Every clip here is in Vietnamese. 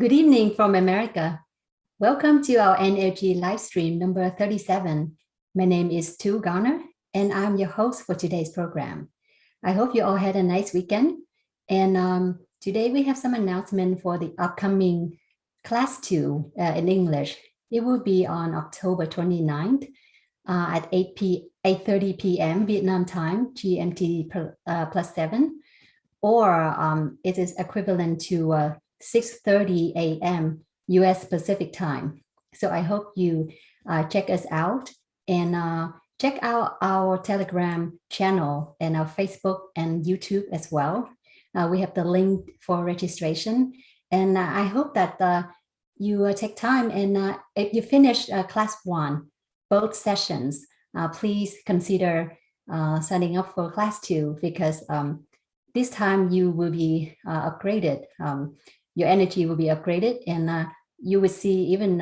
Good evening from America. Welcome to our NLG Livestream number 37. My name is Tu Garner, and I'm your host for today's program. I hope you all had a nice weekend. And today we have some announcement for the upcoming Class 2 in English. It will be on October 29th at 8:30 p.m. Vietnam time, GMT +7, or it is equivalent to 6:30 a.m. US Pacific time. So I hope you check us out and check out our Telegram channel and our Facebook and YouTube as well. We have the link for registration. And I hope that you take time and if you finish class 1, both sessions, please consider signing up for class 2 because this time you will be upgraded. Your energy will be upgraded and you will see even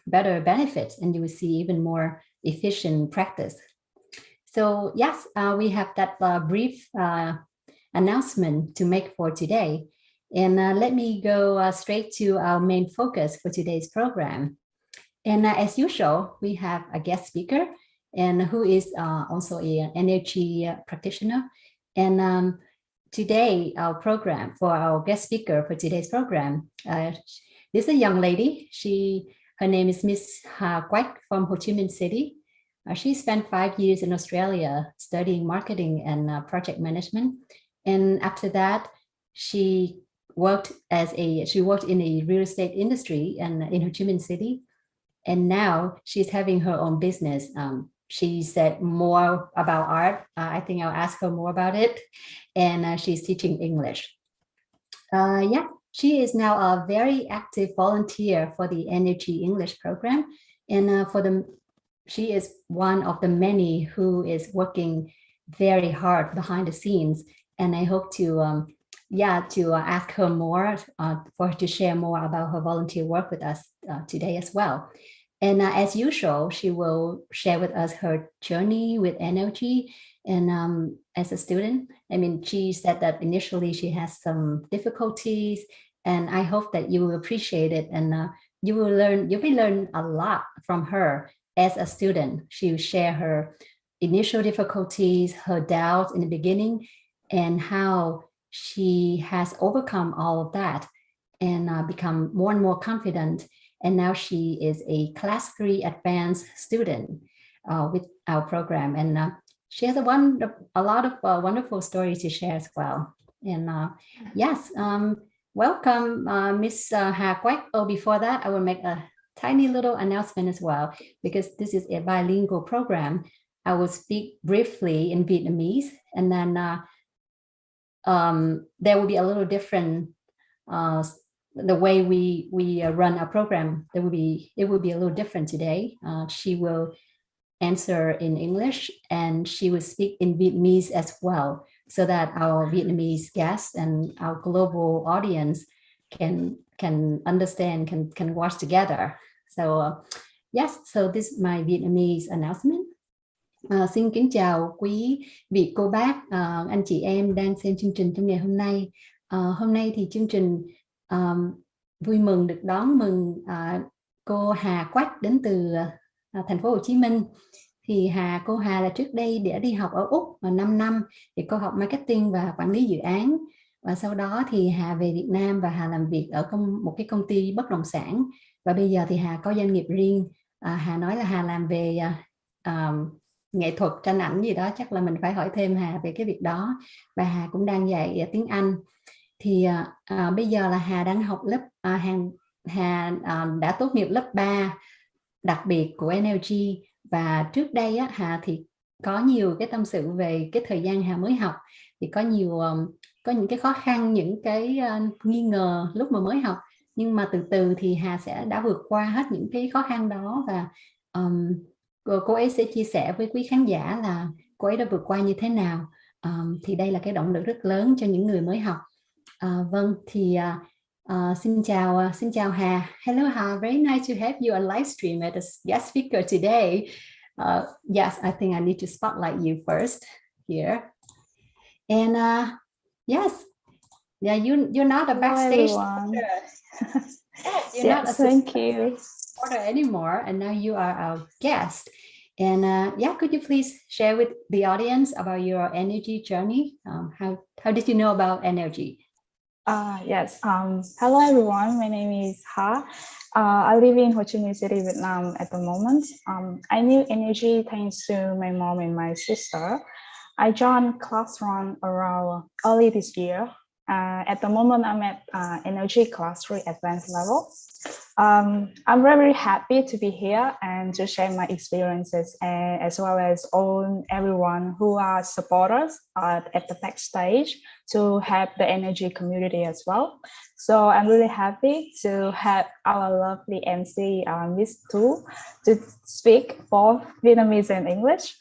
better benefits and you will see even more efficient practice. So yes, we have that brief announcement to make for today. And let me go straight to our main focus for today's program. And as usual, we have a guest speaker and who is also an NLG practitioner. And today, our program for our guest speaker for today's program, this is a young lady. Her name is Miss Quach from Ho Chi Minh City. She spent 5 years in Australia studying marketing and project management. And after that, she worked in the real estate industry and in Ho Chi Minh City. And now she's having her own business. She said more about art. I think I'll ask her more about it. And she's teaching English. Yeah, she is now a very active volunteer for the NLG English program. And she is one of the many who is working very hard behind the scenes. And I hope to ask her more for her to share more about her volunteer work with us today as well. And as usual, she will share with us her journey with NLG. And as a student, I mean, she said that initially she has some difficulties, and I hope that you will appreciate it. And you will learn a lot from her as a student. She will share her initial difficulties, her doubts in the beginning, and how she has overcome all of that and become more and more confident. And now she is a class 3 advanced student with our program. And she has a lot of wonderful stories to share as well. And yes, welcome, Miss Quach. Oh, before that, I will make a tiny little announcement as well, because this is a bilingual program. I will speak briefly in Vietnamese, and then there will be a little different the way we run our program. It will be a little different today. She will answer in English and she will speak in Vietnamese as well, so that our Vietnamese guests and our global audience can understand, can watch together. So yes, so this is my Vietnamese announcement. Xin kính chào quý vị cô bác, anh chị em đang xem chương trình trong ngày hôm nay. Hôm nay thì chương trình vui mừng được đón mừng cô Hà Quach đến từ thành phố Hồ Chí Minh. Thì cô Hà là trước đây đã đi học ở Úc 5 năm, thì cô học marketing và quản lý dự án. Và sau đó thì Hà về Việt Nam và Hà làm việc ở một cái công ty bất động sản. Và bây giờ thì Hà có doanh nghiệp riêng. Hà nói là Hà làm về nghệ thuật tranh ảnh gì đó, chắc là mình phải hỏi thêm Hà về cái việc đó. Và Hà cũng đang dạy tiếng Anh. Thì bây giờ là Hà đang học lớp Hà đã tốt nghiệp lớp 3 đặc biệt của NLG. Và trước đây Hà thì có nhiều cái tâm sự về cái thời gian Hà mới học, thì có những cái khó khăn, những cái nghi ngờ lúc mà mới học, nhưng mà từ từ thì Hà đã vượt qua hết những cái khó khăn đó. Và cô ấy sẽ chia sẻ với quý khán giả là cô ấy đã vượt qua như thế nào. Thì đây là cái động lực rất lớn cho những người mới học. Vâng, thì xin chào Hà. Hello Hà, very nice to have you on livestream as a guest speaker today. Yes, I think I need to spotlight you first here. And yes, yeah, you're not a backstage. Yes, you're not a Yes, thank you. supporter anymore, and now you are our guest. And yeah, could you please share with the audience about your energy journey? How did you know about energy? Yes. Hello everyone. My name is Ha. I live in Ho Chi Minh City, Vietnam at the moment. I knew energy thanks to my mom and my sister. I joined class run around early this year. At the moment, I'm at NLG class 3 advanced level. I'm very happy to be here and to share my experiences, and as well as all everyone who are supporters at the backstage to have the energy community as well. So I'm really happy to have our lovely MC Miss Tu to speak both Vietnamese and English.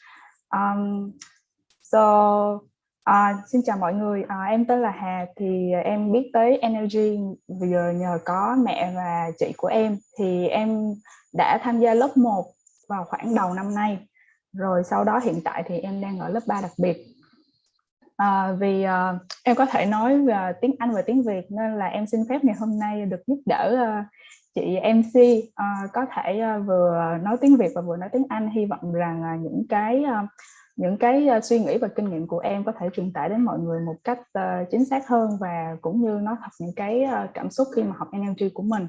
Xin chào mọi người, em tên là Hà, thì em biết tới NLG vừa nhờ có mẹ và chị của em. Thì em đã tham gia lớp 1 vào khoảng đầu năm nay, rồi sau đó hiện tại thì em đang ở lớp 3 đặc biệt. Vì em có thể nói về tiếng Anh và tiếng Việt nên là em xin phép ngày hôm nay được giúp đỡ chị MC có thể vừa nói tiếng Việt và vừa nói tiếng Anh. Hy vọng rằng những cái suy nghĩ và kinh nghiệm của em có thể truyền tải đến mọi người một cách chính xác hơn, và cũng như nói thật những cái cảm xúc khi mà học NLG của mình.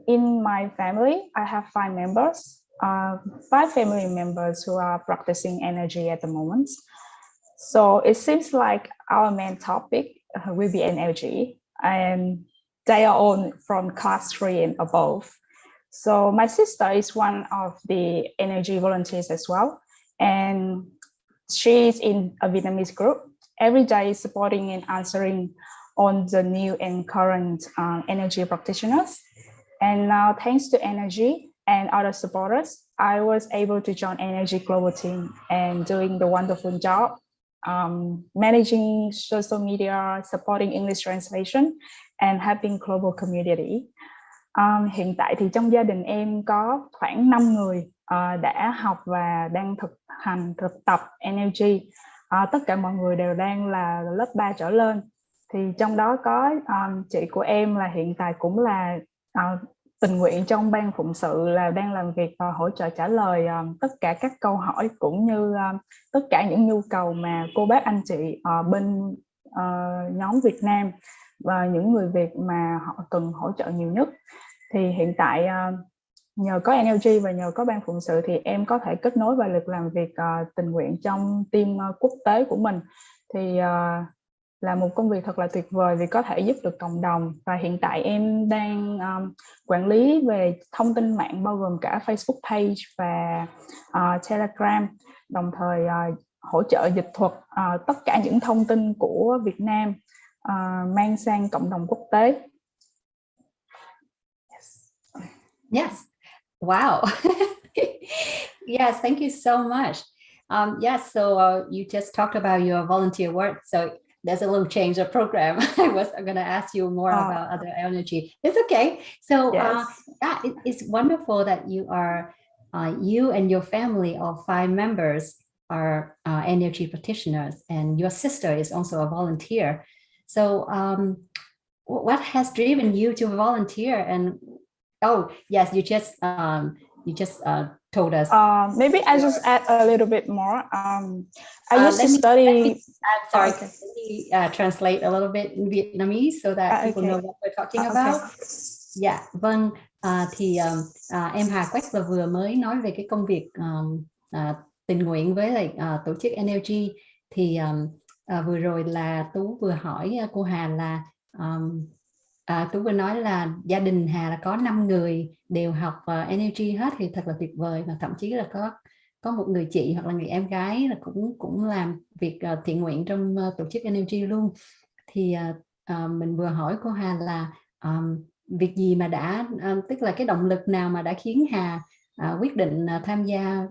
In my family, I have 5 members, 5 family members who are practicing energy at the moment. So it seems like our main topic will be NLG, and they are all from class 3 and above. So my sister is one of the energy volunteers as well. And she's in a Vietnamese group, every day supporting and answering on the new and current energy practitioners. And now, thanks to Energy and other supporters, I was able to join Energy Global Team and doing the wonderful job managing social media, supporting English translation, and helping global community. Hiện tại thì trong gia đình em có khoảng 5 người đã học và đang thực tập NLG. Tất cả mọi người đều đang là lớp 3 trở lên. Thì trong đó có chị của em là hiện tại cũng là tình nguyện trong ban phụng sự, là đang làm việc và hỗ trợ trả lời tất cả các câu hỏi cũng như tất cả những nhu cầu mà cô bác anh chị bên nhóm Việt Nam và những người Việt mà họ cần hỗ trợ nhiều nhất. Thì hiện tại nhờ có NLG và nhờ có ban phụng sự thì em có thể kết nối và được làm việc tình nguyện trong team quốc tế của mình. Thì là một công việc thật là tuyệt vời vì có thể giúp được cộng đồng. Và hiện tại em đang quản lý về thông tin mạng bao gồm cả Facebook page và Telegram, đồng thời hỗ trợ dịch thuật tất cả những thông tin của Việt Nam mang sang cộng đồng quốc tế. Yes. Wow. Yes, thank you so much. Yes, so you just talked about your volunteer work. So there's a little change of program. I was going to ask you more about other energy. It's okay. So yes. Yeah, it's wonderful that you are, you and your family of 5 members are energy practitioners, and your sister is also a volunteer. So what has driven you to volunteer? And oh yes, you just told us. Maybe I just add a little bit more. I used to study. I'm sorry. Okay. Let me translate a little bit in Vietnamese so that people know what we're talking about. Dạ, vâng. Thì em Hà Quách là vừa mới nói về cái công việc tình nguyện với lại tổ chức NLG. Thì vừa rồi là Tú vừa hỏi cô Hà là Tú vừa nói là gia đình Hà là có 5 người đều học NLG hết, thì thật là tuyệt vời. Và thậm chí là có một người chị hoặc là người em gái là cũng làm việc thiện nguyện trong tổ chức NLG luôn. Thì mình vừa hỏi cô Hà là việc gì mà đã tức là cái động lực nào mà đã khiến Hà quyết định tham gia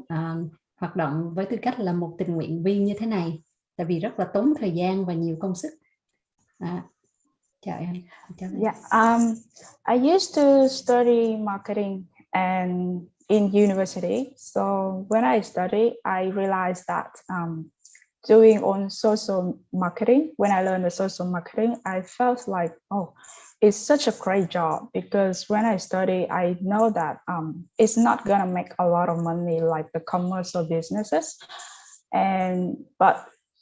hoạt động với tư cách là một tình nguyện viên như thế này, tại vì rất là tốn thời gian và nhiều công sức. Chào em. Yeah, I used to study marketing and in university. So when I studied, I realized that doing on social marketing. When I learned the social marketing, I felt like, oh, it's such a great job, because when I study, I know that it's not gonna make a lot of money like the commercial businesses, but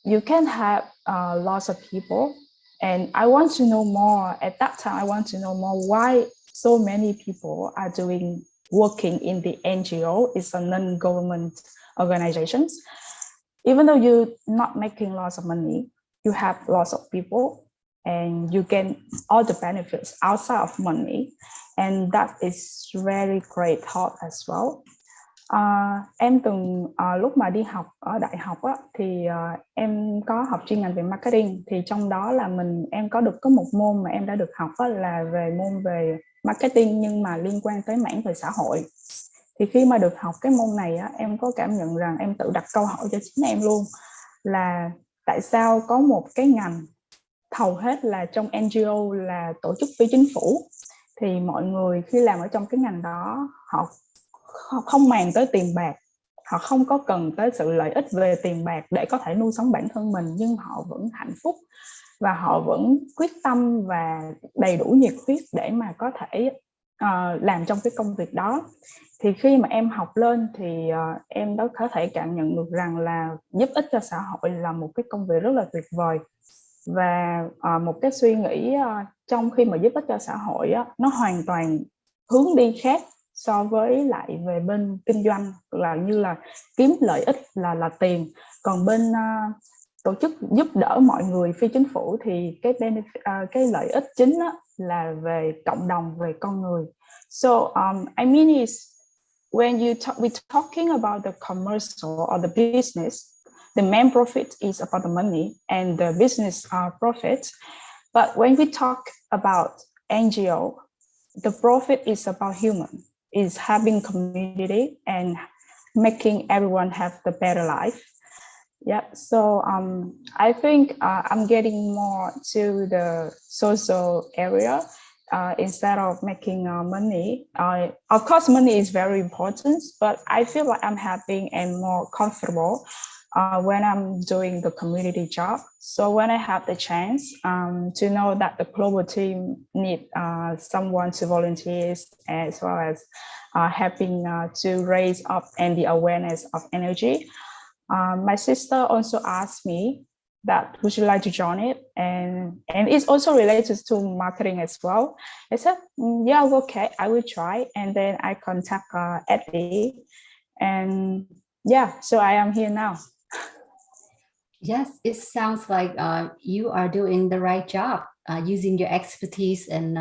you can have lots of people. And I want to know more. At that time, I want to know more why so many people are working in the NGO. It's a non-government organizations. Even though you're not making lots of money, you have lots of people, and you get all the benefits outside of money, and that is very great thought as well. Em từng lúc mà đi học ở đại học á, thì em có học chuyên ngành về marketing, thì trong đó là em có được có một môn mà em đã được học á, là môn về marketing, nhưng mà liên quan tới mảng về xã hội. Thì khi mà được học cái môn này á, em có cảm nhận rằng em tự đặt câu hỏi cho chính em luôn, là tại sao có một cái ngành hầu hết là trong NGO, là tổ chức phi chính phủ, thì mọi người khi làm ở trong cái ngành đó, họ không màng tới tiền bạc, họ không có cần tới sự lợi ích về tiền bạc để có thể nuôi sống bản thân mình, nhưng họ vẫn hạnh phúc và họ vẫn quyết tâm và đầy đủ nhiệt huyết để mà có thể làm trong cái công việc đó. Thì khi mà em học lên thì em đã có thể cảm nhận được rằng là giúp ích cho xã hội là một cái công việc rất là tuyệt vời. Và một cái suy nghĩ trong khi mà giúp ích cho xã hội á, nó hoàn toàn hướng đi khác so với lại về bên kinh doanh, là như là kiếm lợi ích là tiền. Còn bên tổ chức giúp đỡ mọi người phi chính phủ thì cái lợi ích chính á, là về cộng đồng, về con người. So I mean is when we're talking about the commercial or the business, the main profit is about the money and the business profits. But when we talk about NGO, the profit is about human, is having community and making everyone have the better life. Yeah, so I think I'm getting more to the social area instead of making money. Of course, money is very important, but I feel like I'm happy and more comfortable when I'm doing the community job. So when I have the chance to know that the global team need someone to volunteer, as well as helping to raise up and the awareness of energy. My sister also asked me that would you like to join it, and it's also related to marketing as well. I said, yeah, okay, I will try. And then I contact Eddie, and yeah, so I am here now. Yes, it sounds like you are doing the right job using your expertise and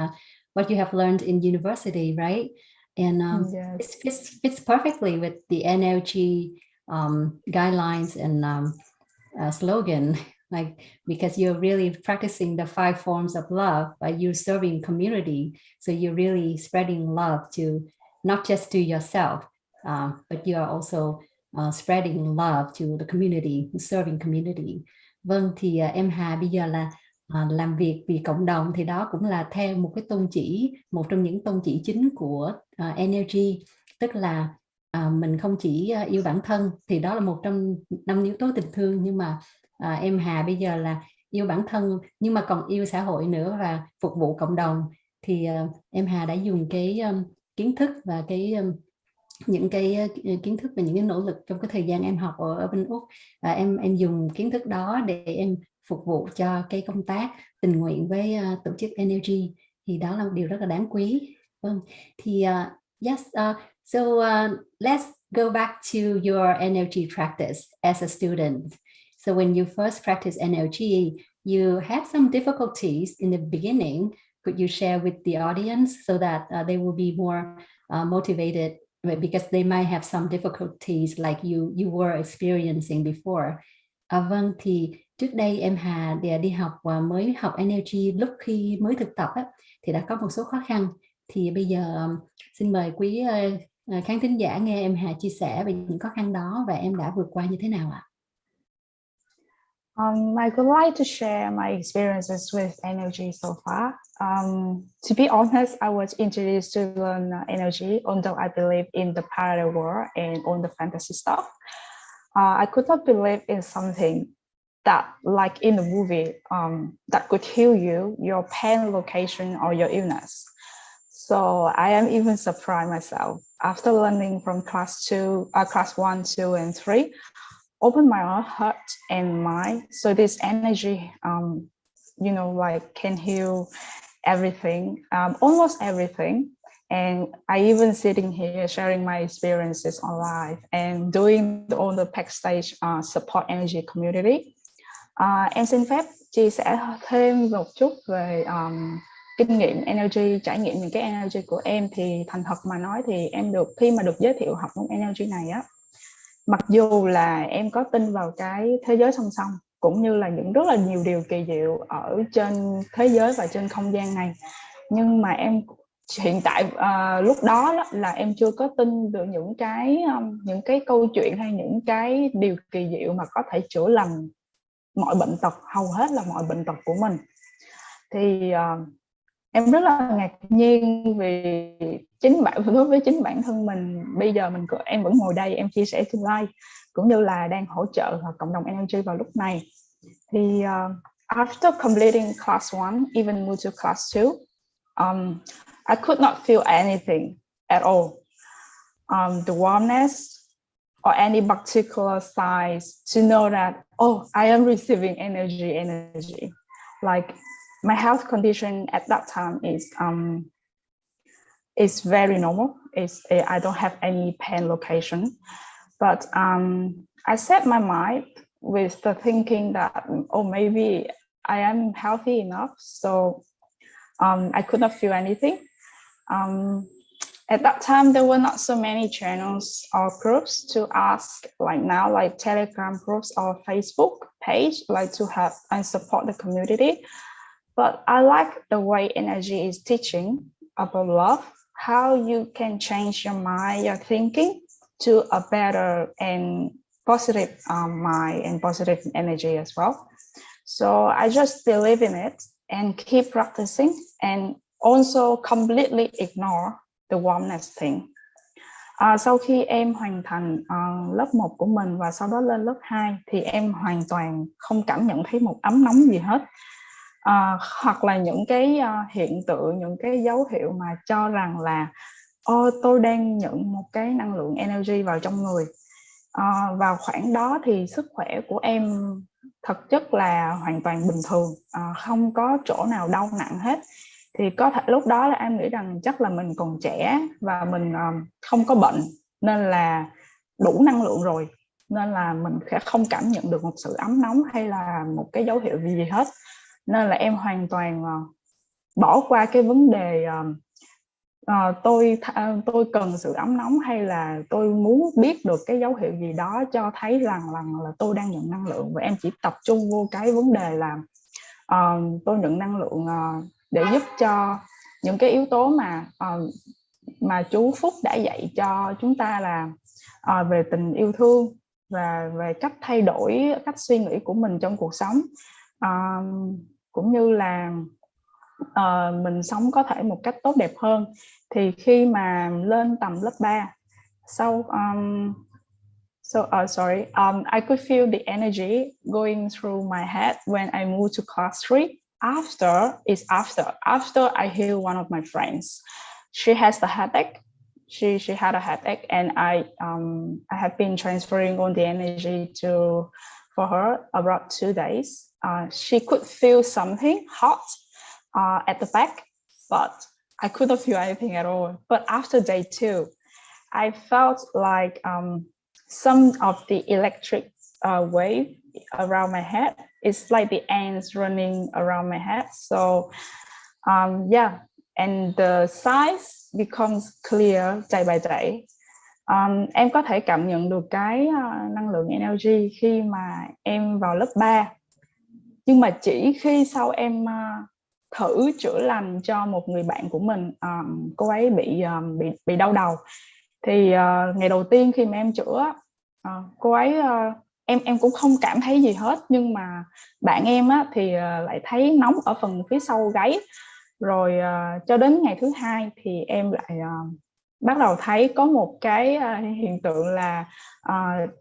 what you have learned in university, right? And Yes. it fits perfectly with the NLG guidelines and slogan, like, because you're really practicing the 5 forms of love by you serving community. So you're really spreading love to not just to yourself, but you are also spreading love to the community, serving community. Vâng, thì em Hà bây giờ là làm việc vì cộng đồng, thì đó cũng là theo một cái tôn chỉ, một trong những tôn chỉ chính của NLG, tức là mình không chỉ yêu bản thân, thì đó là một trong 5 yếu tố tình thương, nhưng mà em Hà bây giờ là yêu bản thân nhưng mà còn yêu xã hội nữa và phục vụ cộng đồng. Thì em Hà đã dùng cái kiến thức và những cái kiến thức và những cái nỗ lực trong cái thời gian em học ở bên Úc, em dùng kiến thức đó để em phục vụ cho cái công tác tình nguyện với tổ chức NLG, thì đó là một điều rất là đáng quý. Vâng, thì yes, so let's go back to your NLG practice as a student. So when you first practiced NLG, you had some difficulties in the beginning. Could you share with the audience so that they will be more motivated, because they might have some difficulties like you were experiencing before. Vâng, thì trước đây em Hà đi học và mới học NLG, lúc khi mới thực tập á, thì đã có một số khó khăn. Thì bây giờ xin mời quý khán thính giả nghe em Hà chia sẻ về những khó khăn đó và em đã vượt qua như thế nào ạ? I would like to share my experiences with NLG so far. To be honest, I was introduced to learn NLG, although I believe in the parallel world and on the fantasy stuff. I could not believe in something that, like in the movie, that could heal you, your pain location or your illness. So I am even surprised myself after learning from class 1, 2, and 3. Open my heart and mind. So this energy, like can heal everything, almost everything. And I even sitting here sharing my experiences on live and doing all the backstage support energy community. Em xin phép chia sẻ thêm một chút về kinh nghiệm energy, trải nghiệm những cái energy của em. Thì thành thật mà nói thì em khi mà được giới thiệu học môn energy này á, mặc dù là em có tin vào cái thế giới song song cũng như là những rất là nhiều điều kỳ diệu ở trên thế giới và trên không gian này, nhưng mà em hiện tại lúc đó là em chưa có tin được những cái câu chuyện hay những cái điều kỳ diệu mà có thể chữa lành mọi bệnh tật, hầu hết là mọi bệnh tật của mình. Thì em rất là ngạc nhiên vì đối với chính bản thân mình, bây giờ em vẫn ngồi đây, em chia sẻ trên live cũng như là đang hỗ trợ cộng đồng energy vào lúc này. Thì after completing class 1, even moved to class 2, I could not feel anything at all. The warmness or any particular signs to know that, oh, I am receiving energy. Like my health condition at that time is very normal. I don't have any pain location, but I set my mind with the thinking that, oh, maybe I am healthy enough. So I could not feel anything. At that time, there were not so many channels or groups to ask like now, like Telegram groups or Facebook page, like to help and support the community. But I like the way energy is teaching about love, how you can change your mind, your thinking to a better and positive mind and positive energy as well. So I just believe in it and keep practicing, and also completely ignore the warmness thing. Sau khi em hoàn thành lớp 1 của mình và sau đó lên lớp 2 thì em hoàn toàn không cảm nhận thấy một ấm nóng gì hết. Hoặc là những cái hiện tượng, những cái dấu hiệu mà cho rằng là tôi đang nhận một cái năng lượng energy vào trong người. Vào khoảng đó thì sức khỏe của em thực chất là hoàn toàn bình thường, không có chỗ nào đau nặng hết. Thì có thể lúc đó là em nghĩ rằng chắc là mình còn trẻ và mình không có bệnh nên là đủ năng lượng rồi, nên là mình sẽ không cảm nhận được một sự ấm nóng hay là một cái dấu hiệu gì hết. Nên là em hoàn toàn bỏ qua cái vấn đề tôi cần sự ấm nóng hay là tôi muốn biết được cái dấu hiệu gì đó cho thấy rằng là tôi đang nhận năng lượng. Và em chỉ tập trung vô cái vấn đề là tôi nhận năng lượng để giúp cho những cái yếu tố mà chú Phúc đã dạy cho chúng ta là về tình yêu thương và về cách thay đổi cách suy nghĩ của mình trong cuộc sống, cũng như là mình sống có thể một cách tốt đẹp hơn. Thì khi mà lên tầm lớp 3 I could feel the energy going through my head when I moved to class 3. After I healed one of my friends. She has the headache. She had a headache, and I have been transferring all the energy for her about 2 days. She could feel something hot at the back, but I couldn't feel anything at all. But after day 2, I felt like some of the electric wave around my head. It's like the ants running around my head. So and the size becomes clear day by day. Em có thể cảm nhận được cái năng lượng energy khi mà em vào lớp 3. Nhưng mà chỉ khi sau em thử chữa lành cho một người bạn của mình, cô ấy bị đau đầu. Thì ngày đầu tiên khi mà em chữa, cô ấy em cũng không cảm thấy gì hết, nhưng mà bạn em thì lại thấy nóng ở phần phía sau gáy. Rồi cho đến ngày thứ 2 thì em lại bắt đầu thấy có một cái hiện tượng là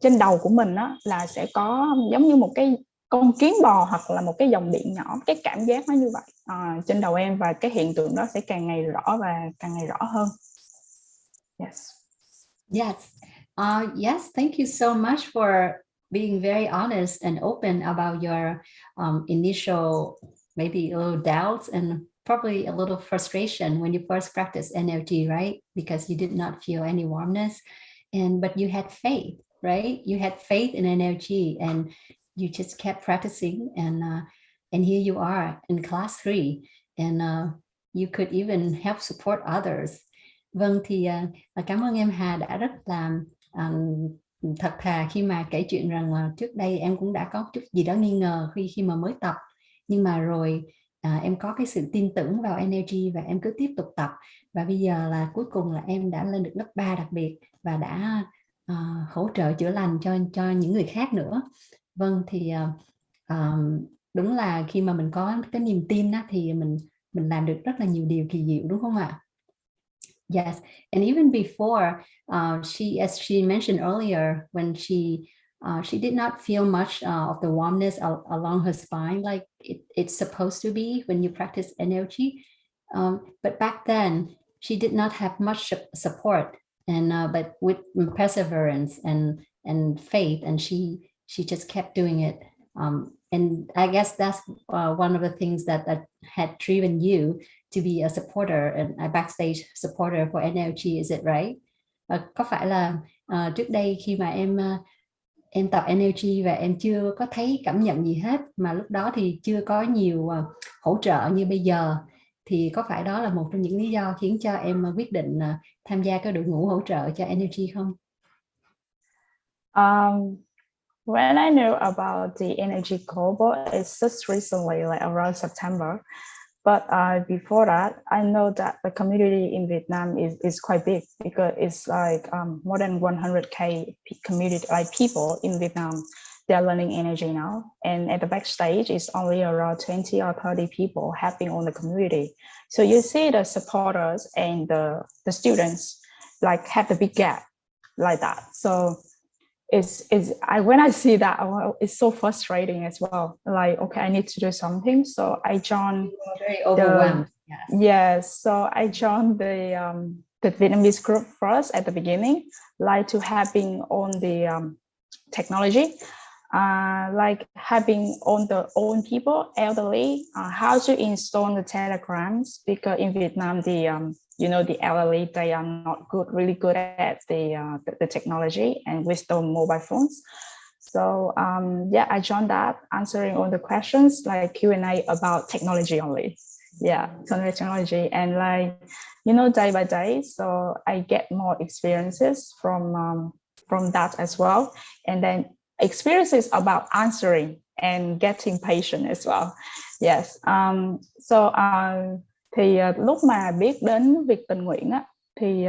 trên đầu của mình là sẽ có giống như một cái con kiến bò hoặc là một cái dòng điện nhỏ, cái cảm giác nó như vậy trên đầu em, và cái hiện tượng đó sẽ càng ngày rõ và càng ngày rõ hơn. Yes. Yes. Yes, thank you so much for being very honest and open about your initial, maybe a little doubts and probably a little frustration when you first practiced NLG, right? Because you did not feel any warmness, but you had faith, right? You had faith in NLG, and you just kept practicing, and here you are in class 3, and you could even help support others. Vâng, thì cảm ơn em Hà đã rất là thật thà khi mà kể chuyện rằng trước đây em cũng đã có chút gì đó nghi ngờ khi mà mới tập, nhưng mà rồi em có cái sự tin tưởng vào NLG và em cứ tiếp tục tập, và bây giờ là cuối cùng là em đã lên được lớp 3 đặc biệt và đã hỗ trợ chữa lành cho những người khác nữa. Vâng, thì đúng là khi mà mình có cái niềm tin đó, thì mình làm được rất là nhiều điều kỳ diệu, đúng không ạ? Yes, and even before, as she mentioned earlier, when she did not feel much of the warmness along her spine, like it's supposed to be when you practice NLG. But back then, she did not have much support, and but with perseverance and faith, and she just kept doing it. And I guess that's one of the things that had driven you to be a supporter and a backstage supporter for NLG, is it right? Có phải là trước đây khi mà em tập NLG và em chưa có thấy cảm nhận gì hết, mà lúc đó thì chưa có nhiều hỗ trợ như bây giờ, thì có phải đó là một trong những lý do khiến cho em quyết định tham gia cái đội ngũ hỗ trợ cho NLG không? When I knew about the NLG Global, it's just recently, like around September. But before that, I know that the community in Vietnam is quite big, because it's like more than 100K community, like people in Vietnam, they're learning NLG now. And at the backstage, it's only around 20 or 30 people helping on the community. So you see the supporters and the students like have the big gap like that. So when I see that, it's so frustrating as well. Like, okay, I need to do something. So I joined. Very overwhelmed. Yes. So I joined the Vietnamese group first at the beginning, like to having on the technology, like having on the own people, elderly, how to install the telegrams, because in Vietnam the elderly, they are not really good at the technology and with the mobile phones. So I joined that, answering all the questions like Q&A about technology only. Yeah, technology, and like day by day. So I get more experiences from that as well, and then experiences about answering and getting patient as well. Yes. Thì lúc mà biết đến việc tình nguyện á, thì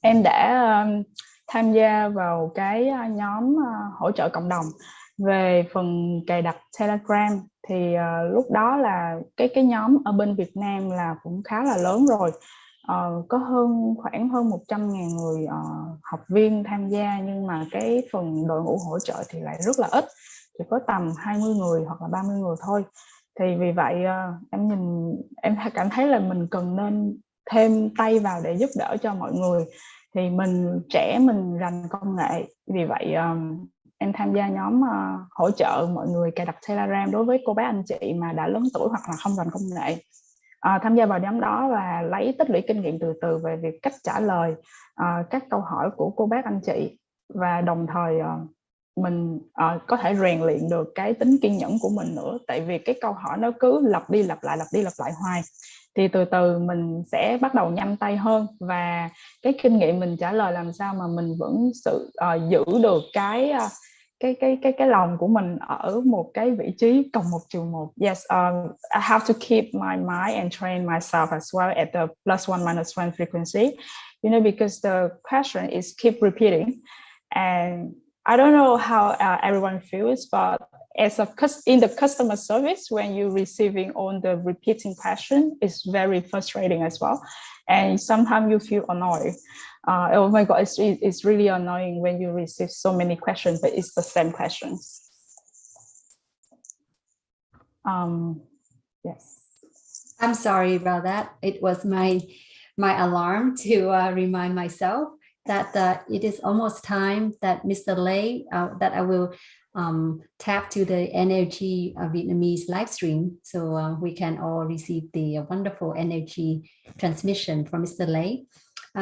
em đã tham gia vào cái nhóm hỗ trợ cộng đồng về phần cài đặt Telegram. Thì lúc đó là cái nhóm ở bên Việt Nam là cũng khá là lớn rồi, có khoảng hơn 100.000 người học viên tham gia, nhưng mà cái phần đội ngũ hỗ trợ thì lại rất là ít, chỉ có tầm 20 người hoặc là 30 người thôi. Thì vì vậy em cảm thấy là mình cần nên thêm tay vào để giúp đỡ cho mọi người. Thì mình trẻ, mình rành công nghệ, vì vậy em tham gia nhóm hỗ trợ mọi người cài đặt Telegram đối với cô bác anh chị mà đã lớn tuổi hoặc là không rành công nghệ. Tham gia vào nhóm đó và lấy tích lũy kinh nghiệm từ từ về việc cách trả lời các câu hỏi của cô bác anh chị, và đồng thời mình có thể rèn luyện được cái tính kiên nhẫn của mình nữa, tại vì cái câu hỏi nó cứ lặp đi lặp lại hoài. Thì từ từ mình sẽ bắt đầu nhanh tay hơn, và cái kinh nghiệm mình trả lời làm sao mà mình vẫn giữ được cái lòng của mình ở một cái vị trí cộng 1/1. Yes, I have to keep my mind and train myself as well at the +1 -1 frequency, because the question is keep repeating, and I don't know how everyone feels, but in the customer service, when you're receiving on the repeating question, it's very frustrating as well, and sometimes you feel annoyed. Oh my God, it's really annoying when you receive so many questions, but it's the same questions. Yes. I'm sorry about that. It was my alarm to remind myself that it is almost time that Mr. Lay, that I will tap to the NLG Vietnamese live stream, so we can all receive the wonderful energy transmission from Mr. Lay.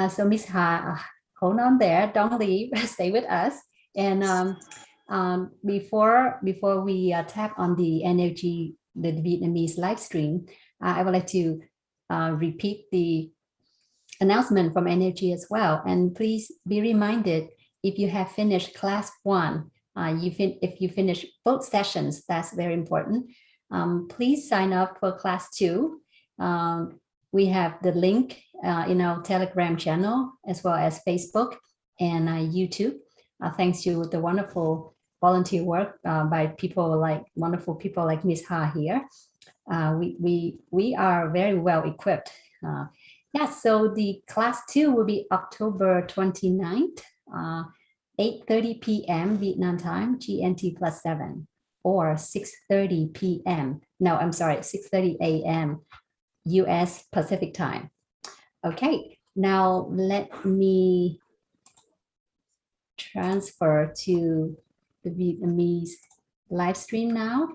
So Miss Ha, hold on there, don't leave, stay with us. And before we tap on the energy, the Vietnamese live stream, I would like to repeat the announcement from NLG as well. And please be reminded, if you have finished class 1, if you finish both sessions, that's very important. Please sign up for class 2. We have the link in our Telegram channel, as well as Facebook and YouTube. Thanks to the wonderful volunteer work by wonderful people like Miss Ha here. We are very well equipped. Yes, so the class 2 will be October 29th, 8:30 p.m. Vietnam time, GMT +7, or 6:30 p.m. No, I'm sorry, 6:30 a.m. US Pacific time. Okay, now let me transfer to the Vietnamese live stream now.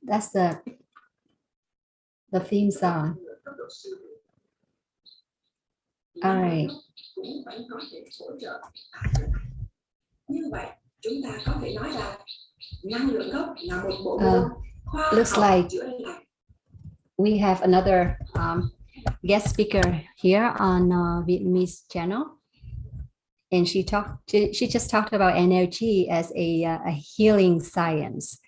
That's the theme song. All right. Looks like we have another guest speaker here on Vietnamese channel, and she just talked about NLG as a healing science.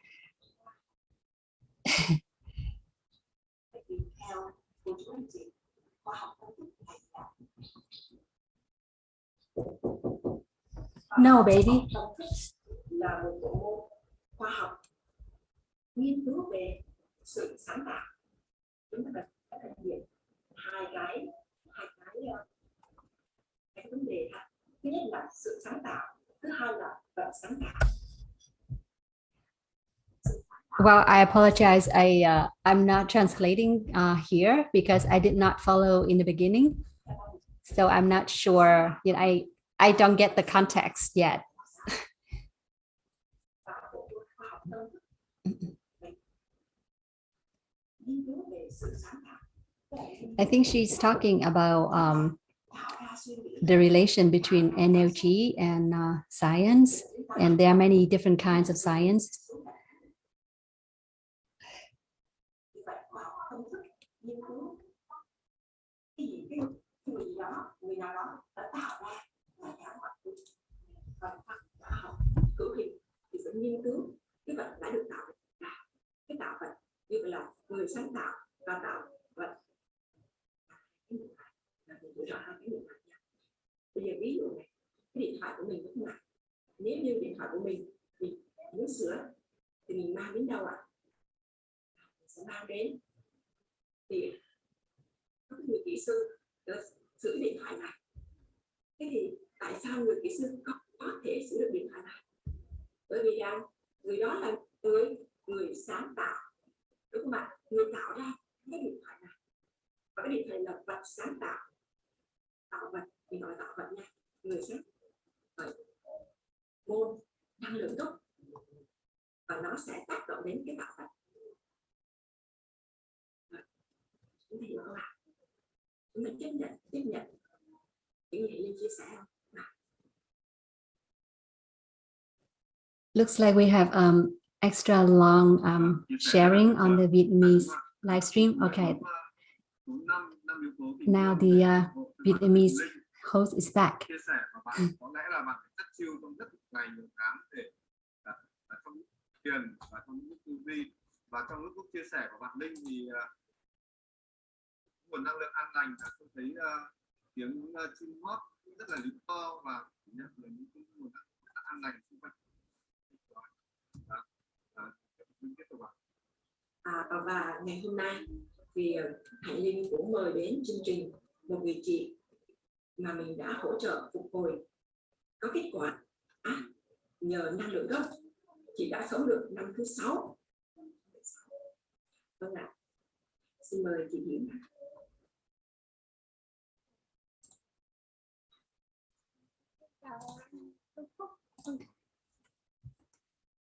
No, baby. Là một bộ môn khoa học nghiên cứu về sự sáng tạo. Chúng ta phải phân biệt hai cái vấn đề khác. Thứ nhất là sự sáng tạo, thứ hai là vật sáng tạo. Well, I apologize. I'm not translating here because I did not follow in the beginning, so I'm not sure. You know, I don't get the context yet. I think she's talking about the relation between NLG and science, and there are many different kinds of science. Nghiên cứu cái vật đã được tạo ra, cái tạo vật như vậy là người sáng tạo và tạo vật. Bây giờ ví dụ này, cái điện thoại của mình đúng không ạ? Nếu như điện thoại của mình thì muốn sửa thì mình mang đến đâu ạ? Mình sẽ mang đến thì có người kỹ sư sửa điện thoại này. Thế thì tại sao người kỹ sư có thể sửa được điện thoại này? Bởi vì người đó là người sáng tạo, đúng không ạ? Người tạo ra cái điện thoại này, và cái điện thoại là vật sáng tạo, tạo vật, mình gọi là tạo vật nha, người sáng tạo môn năng lượng gốc, và nó sẽ tác động đến cái tạo vật. Chúng ta hiểu không ạ? Chúng ta chấp nhận những gì Linh chia sẻ không? Looks like we have extra long sharing on the Vietnamese live stream. Okay. Now the Vietnamese host is back. Có lẽ là bạn rất chill trong rất ngày nhiều tháng để trong lúc thiền và trong lúc tư duy và trong lúc chia sẻ của bạn Linh thì nguồn năng lượng an lành. Tôi thấy tiếng chim hót rất là lý to và nhận được những nguồn năng lượng an ăn lành sức khỏe. Tiếp tục ạ. Và ngày hôm nay thì Hạnh Linh cũng mời đến chương trình một người chị mà mình đã hỗ trợ phục hồi có kết quả nhờ năng lượng gốc. Chị đã sống được năm thứ 6. Vâng ạ. Xin mời chị Hiển.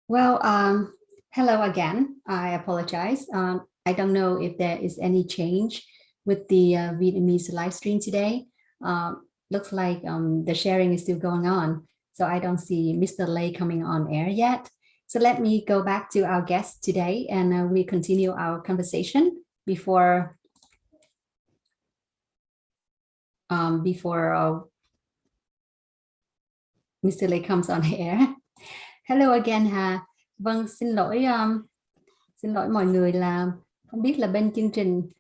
Well, hello again. I apologize. I don't know if there is any change with the Vietnamese live stream today. Looks like the sharing is still going on. So I don't see Mr. Lei coming on air yet. So let me go back to our guest today and we continue our conversation before Mr. Lei comes on air. Hello again Hà. Vâng, xin lỗi mọi người là không biết là bên chương trình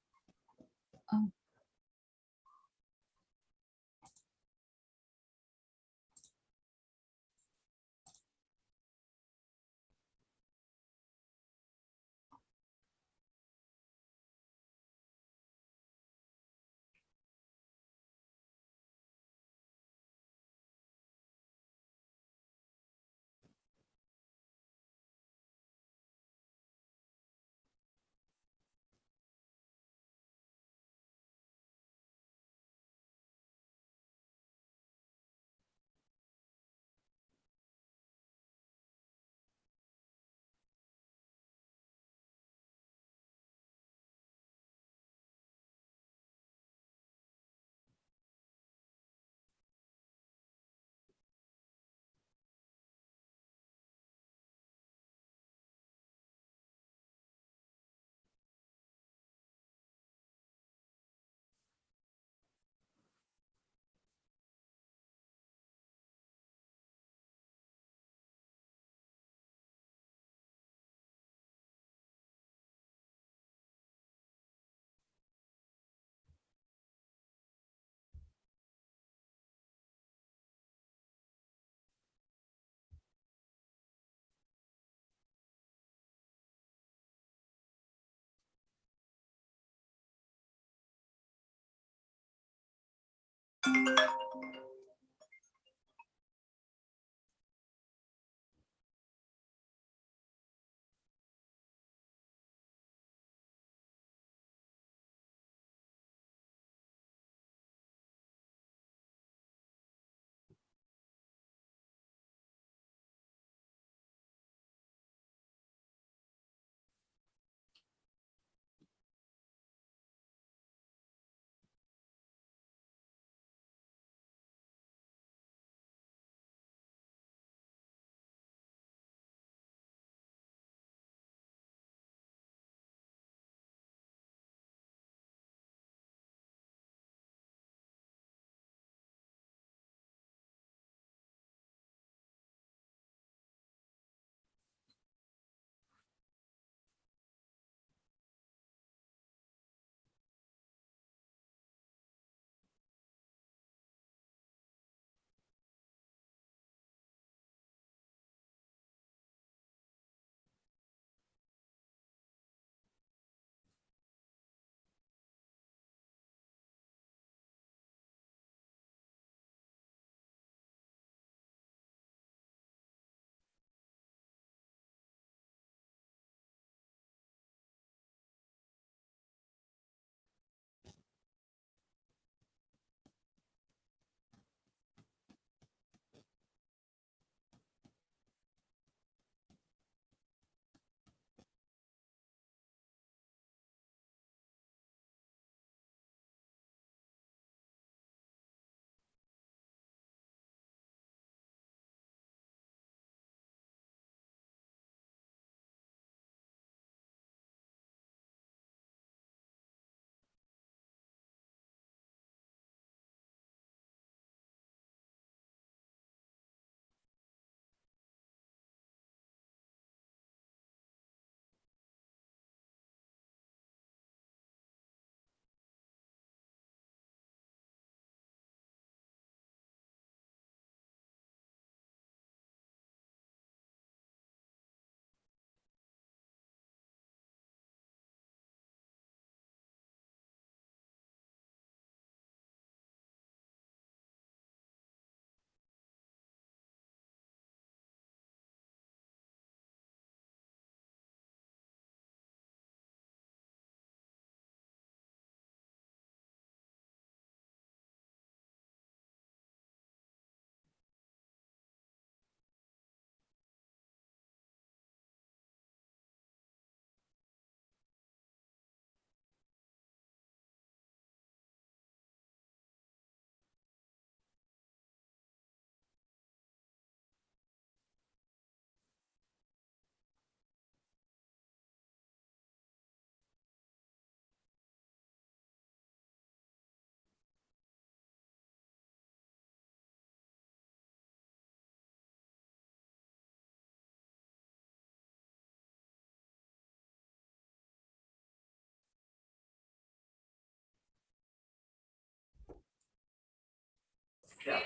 Hello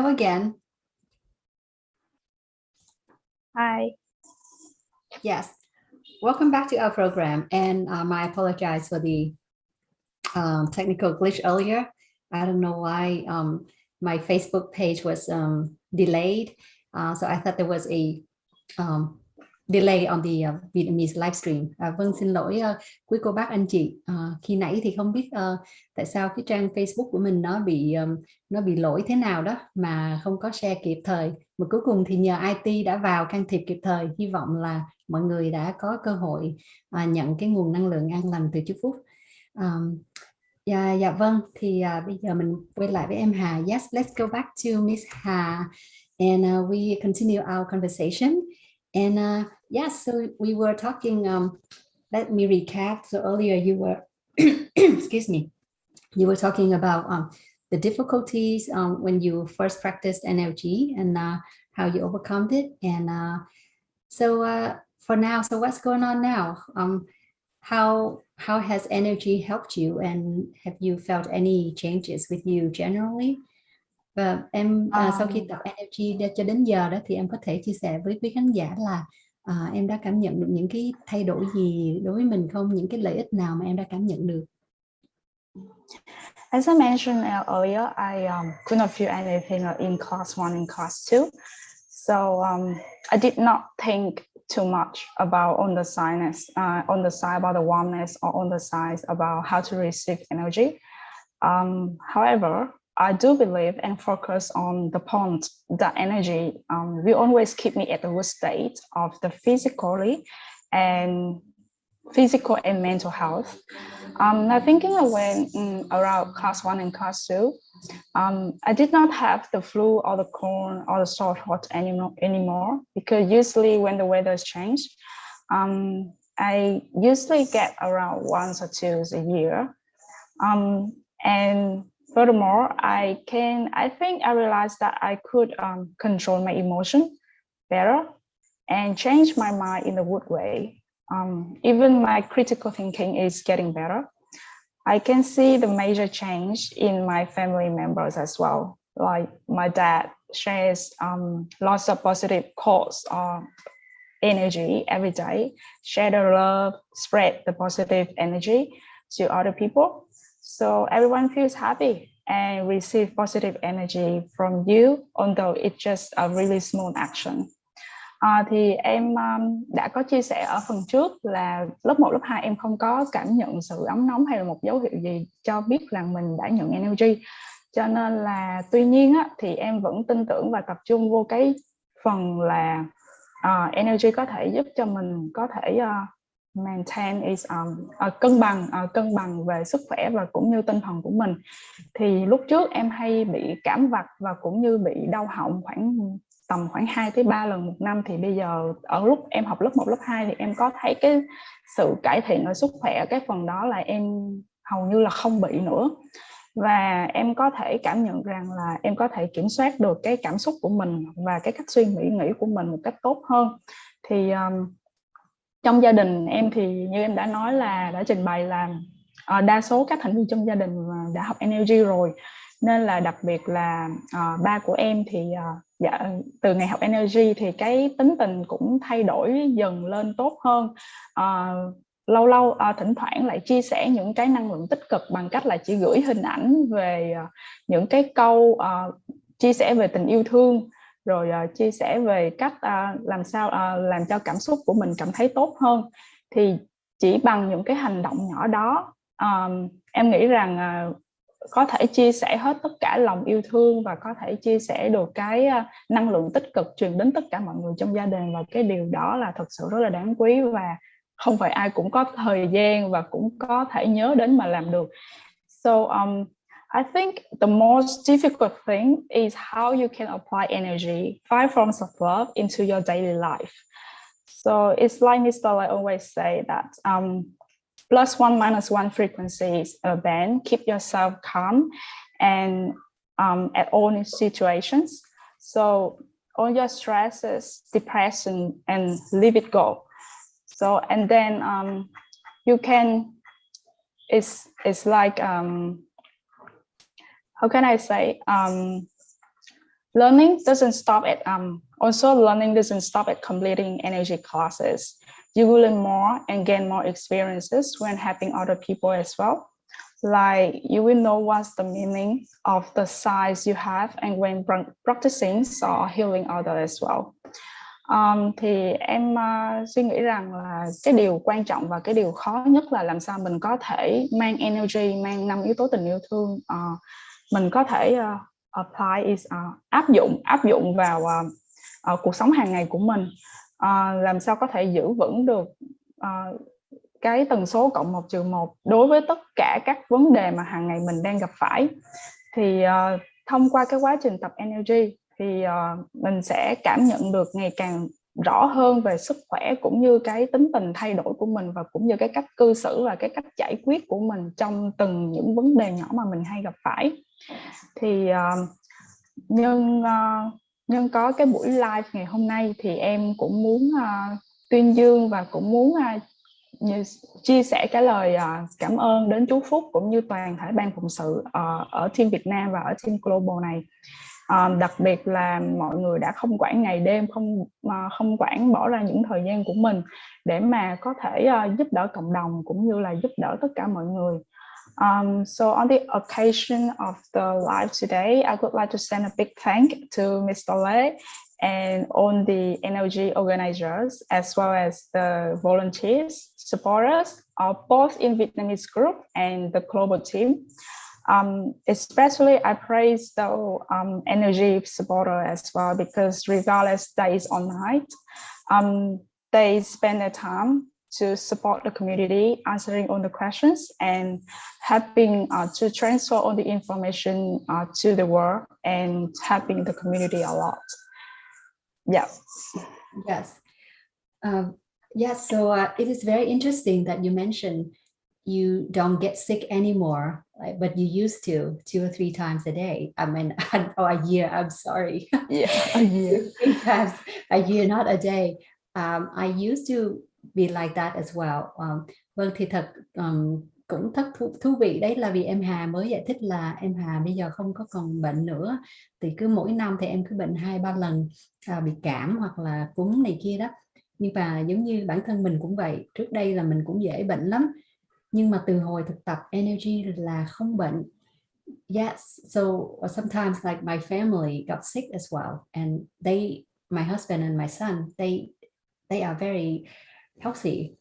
again. Hi. Yes, welcome back to our program. And I apologize for the technical glitch earlier. I don't know why my Facebook page was delayed. So I thought there was a delay on the Vietnamese livestream. Vâng, xin lỗi quý cô bác anh chị. Khi nãy thì không biết tại sao cái trang Facebook của mình nó bị lỗi thế nào đó mà không có share kịp thời. Mà cuối cùng thì nhờ IT đã vào can thiệp kịp thời. Hy vọng là mọi người đã có cơ hội nhận cái nguồn năng lượng an lành từ chúc phúc. Dạ vâng, thì bây giờ mình quay lại với em Hà. Yes, let's go back to Miss Hà and we continue our conversation. And yes, so we were talking, let me recap. So earlier you were, excuse me, you were talking about the difficulties when you first practiced NLG and how you overcome it. And so for now, so what's going on now? How has NLG helped you, and have you felt any changes with you generally? Và em sau khi tập NLG cho đến giờ đó thì em có thể chia sẻ với quý khán giả là em đã cảm nhận được những cái thay đổi gì đối với mình không? Những cái lợi ích nào mà em đã cảm nhận được? As I mentioned earlier, I could not feel anything in class 1 and class 2. So I did not think too much about on the side about the warmness or on the side about how to receive energy. However, I do believe and focus on the point that energy will always keep me at the good state of the physical and mental health. Now thinking when around class 1 and class 2, I did not have the flu or the cold or the sore throat anymore because usually when the weather's changed, I usually get around 1 or 2 a year. And furthermore, I think I realized that I could control my emotion better and change my mind in a good way. Even my critical thinking is getting better. I can see the major change in my family members as well. Like my dad shares lots of positive quotes or energy every day, share the love, spread the positive energy to other people. So everyone feels happy and receive positive energy from you, although it's just a really small action. Thì em đã có chia sẻ ở phần trước là lớp 1, lớp 2 em không có cảm nhận sự ấm nóng hay là một dấu hiệu gì cho biết rằng mình đã nhận NLG. Cho nên là tuy nhiên á, thì em vẫn tin tưởng và tập trung vô cái phần là NLG có thể giúp cho mình có thể maintain is cân bằng về sức khỏe và cũng như tinh thần của mình. Thì lúc trước em hay bị cảm vặt và cũng như bị đau họng tầm khoảng 2 tới 3 lần một năm, thì bây giờ ở lúc em học lớp 1, lớp 2 thì em có thấy cái sự cải thiện ở sức khỏe, cái phần đó là em hầu như là không bị nữa. Và em có thể cảm nhận rằng là em có thể kiểm soát được cái cảm xúc của mình và cái cách suy nghĩ của mình một cách tốt hơn. Thì trong gia đình em thì như em đã nói là đã trình bày là đa số các thành viên trong gia đình đã học NLG rồi, nên là đặc biệt là ba của em thì từ ngày học NLG thì cái tính tình cũng thay đổi dần lên tốt hơn. Lâu thỉnh thoảng lại chia sẻ những cái năng lượng tích cực bằng cách là chỉ gửi hình ảnh về những cái câu chia sẻ về tình yêu thương, rồi chia sẻ về cách làm sao làm cho cảm xúc của mình cảm thấy tốt hơn. Thì chỉ bằng những cái hành động nhỏ đó, em nghĩ rằng có thể chia sẻ hết tất cả lòng yêu thương và có thể chia sẻ được cái năng lượng tích cực truyền đến tất cả mọi người trong gia đình, và cái điều đó là thật sự rất là đáng quý và không phải ai cũng có thời gian và cũng có thể nhớ đến mà làm được. So I think the most difficult thing is how you can apply energy, 5 forms of love into your daily life. So it's like Mr. Lai always say that +1 -1 frequencies band. Keep yourself calm and at all situations. So all your stresses, depression, and leave it go. So and then you can. It's like how can I say? Learning doesn't stop at also learning doesn't stop at completing energy classes. You will learn more and gain more experiences when helping other people as well. Like you will know what's the meaning of the size you have and when practicing or healing others as well. Thì em suy nghĩ rằng là cái điều quan trọng và cái điều khó nhất là làm sao mình có thể mang energy, mang 5 yếu tố tình yêu thương, mình có thể apply is áp dụng vào cuộc sống hàng ngày của mình, làm sao có thể giữ vững được cái tần số cộng 1-1 đối với tất cả các vấn đề mà hàng ngày mình đang gặp phải. Thì thông qua cái quá trình tập energy thì mình sẽ cảm nhận được ngày càng rõ hơn về sức khỏe cũng như cái tính tình thay đổi của mình và cũng như cái cách cư xử và cái cách giải quyết của mình trong từng những vấn đề nhỏ mà mình hay gặp phải. Thì nhân có cái buổi live ngày hôm nay thì em cũng muốn tuyên dương và cũng muốn chia sẻ cái lời cảm ơn đến chú Phúc cũng như toàn thể ban phụng sự ở team Việt Nam và ở team Global này. Đặc biệt là mọi người đã không quản ngày đêm, không quản bỏ ra những thời gian của mình để mà có thể giúp đỡ cộng đồng cũng như là giúp đỡ tất cả mọi người. So on the occasion of the live today, I would like to send a big thank to Mr. Lê and all the NLG organizers as well as the volunteers, supporters, both in Vietnamese group and the global team. Especially I praise the NLG supporter as well because regardless days or night, they spend their time to support the community, answering all the questions and helping to transfer all the information to the world and helping the community a lot. Yeah. Yes. Yes. So it is very interesting that you mentioned you don't get sick anymore, but you used to 2 or 3 times a day. I mean, a year. I'm sorry. Yeah, a year. 3 times a year, not a day. I used to be like that as well. Vâng, thì thật cũng thật thú vị đấy là vì em Hà mới giải thích là em Hà bây giờ không có còn bệnh nữa, thì cứ mỗi năm thì em cứ bệnh 2-3 lần, bị cảm hoặc là cúm này kia đó. Nhưng mà giống như bản thân mình cũng vậy, trước đây là mình cũng dễ bệnh lắm, nhưng mà từ hồi thực tập energy là không bệnh. Yes, so sometimes like my family got sick as well, and my husband and my son, they are very healthy.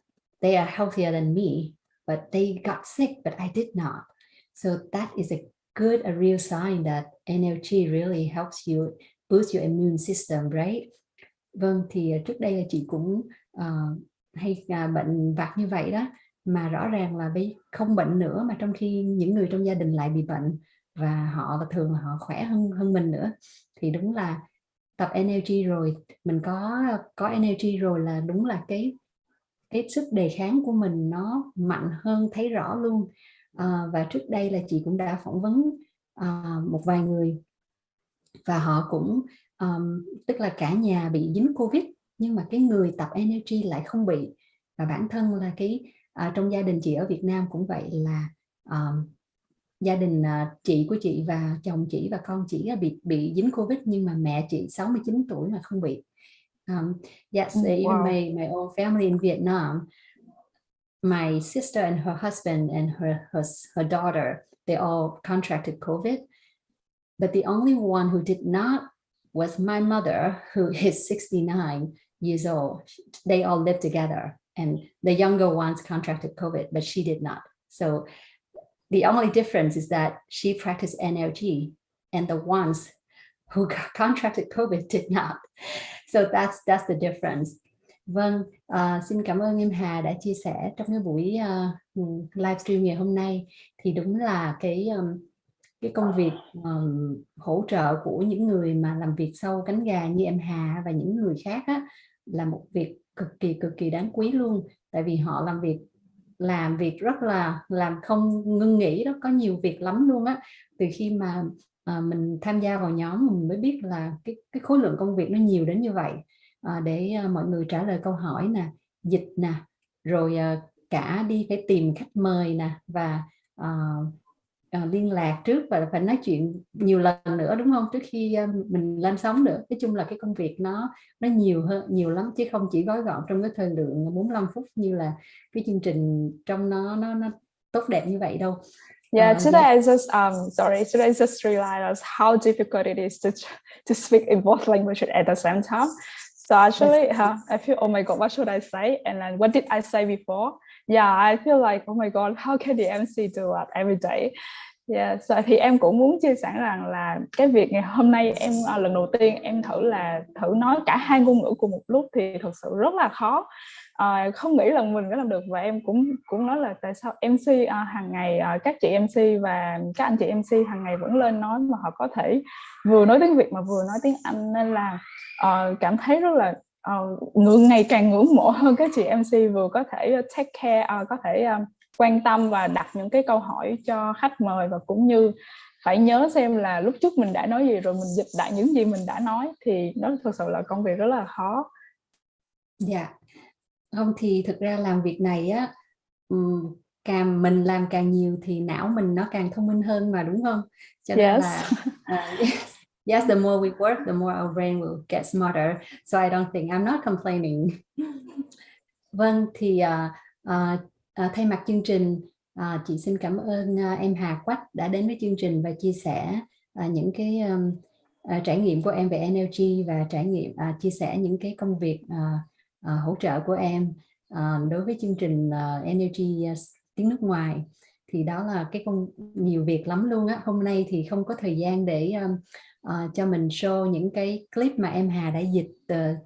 They are healthier than me, but they got sick, but I did not. So that is a real sign that NLG really helps you boost your immune system, right? Vâng, thì trước đây là chị cũng hay bệnh vặt như vậy đó, mà rõ ràng là không bệnh nữa, mà trong khi những người trong gia đình lại bị bệnh và họ thường là họ khỏe hơn mình nữa. Thì đúng là tập energy rồi, mình có energy rồi là đúng là cái sức đề kháng của mình nó mạnh hơn, thấy rõ luôn. Và trước đây là chị cũng đã phỏng vấn một vài người và họ cũng tức là cả nhà bị dính Covid, nhưng mà cái người tập energy lại không bị. Và bản thân là trong gia đình chị ở Việt Nam cũng vậy, là gia đình chị của chị và chồng chị và con chị bị dính Covid, nhưng mà mẹ chị 69 tuổi mà không bị. Yes, even my own family in Vietnam, my sister and her husband and her daughter, they all contracted COVID, but the only one who did not was my mother, who is 69 years old. They all lived together, and the younger ones contracted COVID, but she did not. So the only difference is that she practiced NLG, and the ones who contracted COVID did not. So that's the difference. Vâng, xin cảm ơn em Hà đã chia sẻ trong cái buổi livestream ngày hôm nay. Thì đúng là cái công việc hỗ trợ của những người mà làm việc sau cánh gà như em Hà và những người khác á, là một việc cực kỳ đáng quý luôn. Tại vì họ làm việc làm việc rất là làm không ngưng nghỉ đó, có nhiều việc lắm luôn á. Từ khi mà mình tham gia vào nhóm mình mới biết là cái khối lượng công việc nó nhiều đến như vậy, để mọi người trả lời câu hỏi nè, dịch nè, rồi cả đi phải tìm khách mời nè, và liên lạc trước và phải nói chuyện nhiều lần nữa, đúng không, trước khi mình lên sóng nữa. Nói chung là cái công việc nó nhiều lắm, chứ không chỉ gói gọn trong cái thời lượng 45 phút như là cái chương trình trong nó tốt đẹp như vậy đâu. Yeah, today I just today I just realized how difficult it is to speak in both languages at the same time. So actually, I feel, oh my God, what should I say? And then what did I say before? Yeah, I feel like, oh my God, how can the MC do that every day? Yeah, so thì em cũng muốn chia sẻ rằng là cái việc ngày hôm nay em lần đầu tiên em thử nói cả hai ngôn ngữ cùng một lúc thì thực sự rất là khó. Không nghĩ là mình có làm được, và em cũng nói là tại sao MC hàng ngày các chị MC và các anh chị MC hàng ngày vẫn lên nói mà họ có thể vừa nói tiếng Việt mà vừa nói tiếng Anh, nên là cảm thấy rất là ngày càng ngưỡng mộ hơn các chị MC, vừa có thể take care, có thể quan tâm và đặt những cái câu hỏi cho khách mời, và cũng như phải nhớ xem là lúc trước mình đã nói gì rồi mình dịch lại những gì mình đã nói, thì nó thực sự là công việc rất là khó. Dạ, không thì thực ra làm việc này á, càng mình làm càng nhiều thì não mình nó càng thông minh hơn mà, đúng không? Cho nên là yes, the more we work, the more our brain will get smarter. So I don't think, I'm not complaining. Vâng, thì thay mặt chương trình, chị xin cảm ơn em Hà Quach đã đến với chương trình và chia sẻ những cái trải nghiệm của em về NLG, và chia sẻ những cái công việc hỗ trợ của em đối với chương trình NLG tiếng nước ngoài. Thì đó là nhiều việc lắm luôn á. Hôm nay thì không có thời gian để cho mình show những cái clip mà em Hà đã dịch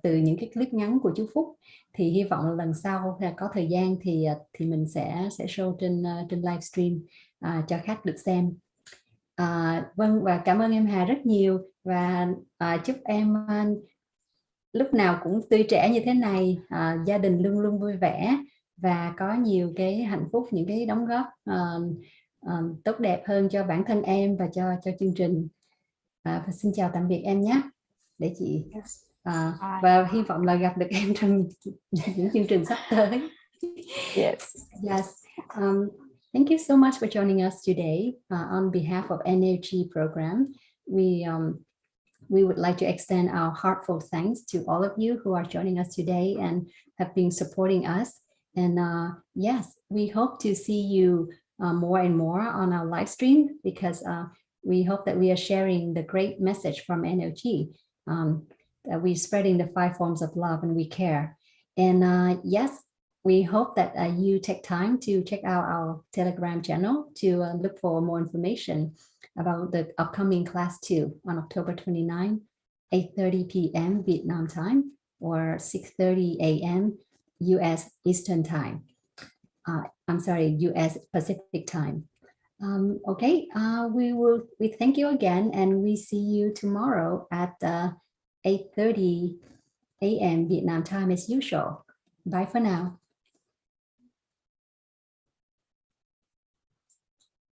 từ những cái clip ngắn của chú Phúc. Thì hy vọng là lần sau có thời gian thì mình sẽ show trên livestream cho khách được xem. Vâng, và cảm ơn em Hà rất nhiều, và chúc em lúc nào cũng tươi trẻ như thế này, gia đình luôn luôn vui vẻ và có nhiều cái hạnh phúc, những cái đóng góp tốt đẹp hơn cho bản thân em và cho chương trình. Và xin chào tạm biệt em nhé, để chị và hy vọng là gặp được em trong những chương trình sắp tới. Yes. Thank you so much for joining us today. On behalf of NLG program, we would like to extend our heartfelt thanks to all of you who are joining us today and have been supporting us. And yes, we hope to see you more and more on our live stream, because we hope that we are sharing the great message from NLG, that we're spreading the 5 forms of love and we care. And yes, we hope that you take time to check out our Telegram channel to look for more information about the upcoming class 2 on October 29, 8:30 p.m. Vietnam time, or 6:30 a.m. US Eastern time. I'm sorry, US Pacific time. Okay, we thank you again, and we see you tomorrow at 8:30 a.m. Vietnam time as usual. Bye for now.